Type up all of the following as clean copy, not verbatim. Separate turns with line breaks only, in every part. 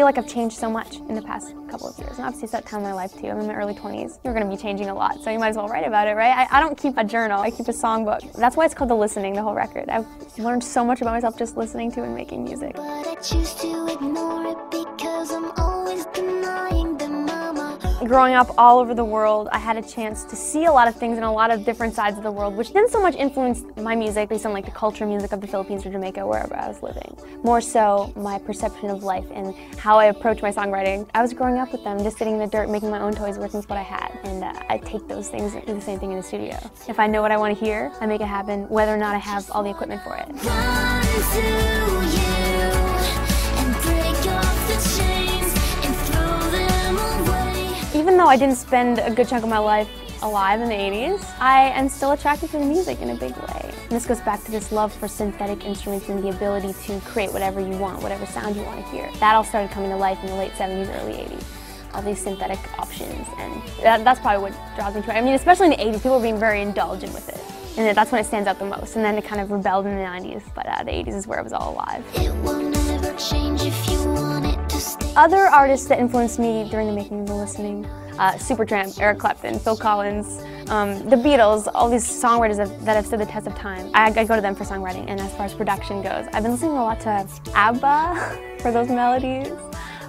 feel like I've changed so much in the past couple of years. And obviously it's that time in my life too. I'm in my early 20s. You're gonna be changing a lot, so you might as well write about it, right? I don't keep a journal, I keep a songbook. That's why it's called The Listening, the whole record. I've learned so much about myself just listening to and making music.
But I choose to ignore it because I'm always denying the mama.
Growing up all over the world, I had a chance to see a lot of things in a lot of different sides of the world, which didn't so much influence my music based on like the culture music of the Philippines or Jamaica, wherever I was living. More so my perception of life and how I approach my songwriting. I was growing up with them, just sitting in the dirt, making my own toys, working with what I had. And I take those things and do the same thing in the studio. If I know what I want to hear, I make it happen, whether or not I have all the equipment for it.
Run to you and break off the chains and throw them away.
Even though I didn't spend a good chunk of my life alive in the 80s, I am still attracted to the music in a big way. And this goes back to this love for synthetic instruments and the ability to create whatever you want, whatever sound you want to hear. That all started coming to life in the late 70s, early 80s. All these synthetic options, and that's probably what draws me to it. I mean, especially in the 80s, people were being very indulgent with it. And that's when it stands out the most. And then it kind of rebelled in the 90s, but the 80s is where it was all alive.
It will never change if you want it to stay.
Other artists that influenced me during the making of The Listening, Supertramp, Eric Clapton, Phil Collins, the Beatles, all these songwriters that have stood the test of time. I go to them for songwriting, and as far as production goes, I've been listening a lot to ABBA for those melodies.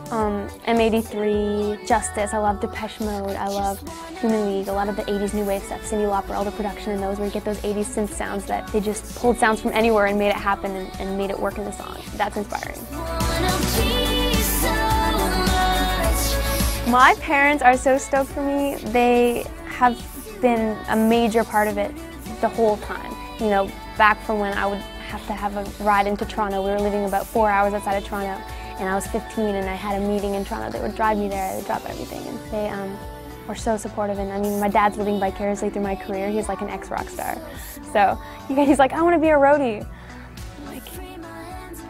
M83, Justice, I love Depeche Mode, I love Human League, a lot of the 80s new wave stuff, Cyndi Lauper, all the production in those where you get those 80s synth sounds that they just pulled sounds from anywhere and made it happen and made it work in the song. That's inspiring. My parents are so stoked for me. They have been a major part of it the whole time. You know, back from when I would have to have a ride into Toronto. We were living about 4 hours outside of Toronto, and I was 15 and I had a meeting in Toronto. They would drive me there, they would drop everything, and they were so supportive. And I mean, my dad's living vicariously through my career. He's like an ex-rock star. So he's like, I want to be a roadie. I'm like,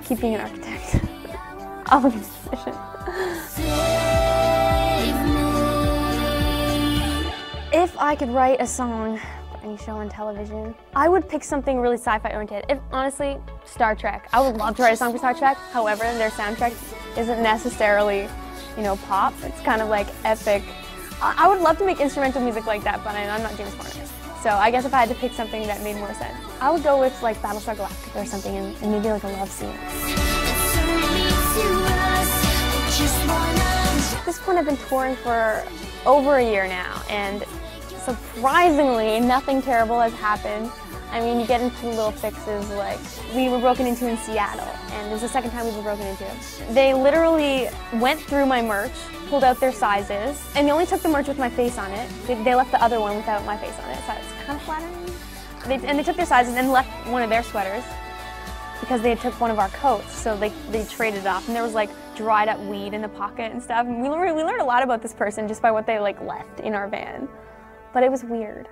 keep being an architect. I'll be a musician. If I could write a song for any show on television, I would pick something really sci-fi oriented. Honestly, Star Trek. I would love to write a song for Star Trek. However, their soundtrack isn't necessarily, you know, pop. It's kind of like epic. I would love to make instrumental music like that, but I'm not James Horner. So I guess if I had to pick something that made more sense, I would go with like Battlestar Galactica or something, and maybe like a love scene. At this point, I've been touring for over a year now, and surprisingly, nothing terrible has happened. I mean, you get into little fixes, like we were broken into in Seattle, and it was the second time we were broken into. They literally went through my merch, pulled out their sizes, and they only took the merch with my face on it. They left the other one without my face on it, so it's kind of flattering. They took their sizes and left one of their sweaters because they took one of our coats, so they traded it off, and there was like dried up weed in the pocket and stuff. And we learned a lot about this person just by what they like left in our van. But it was weird.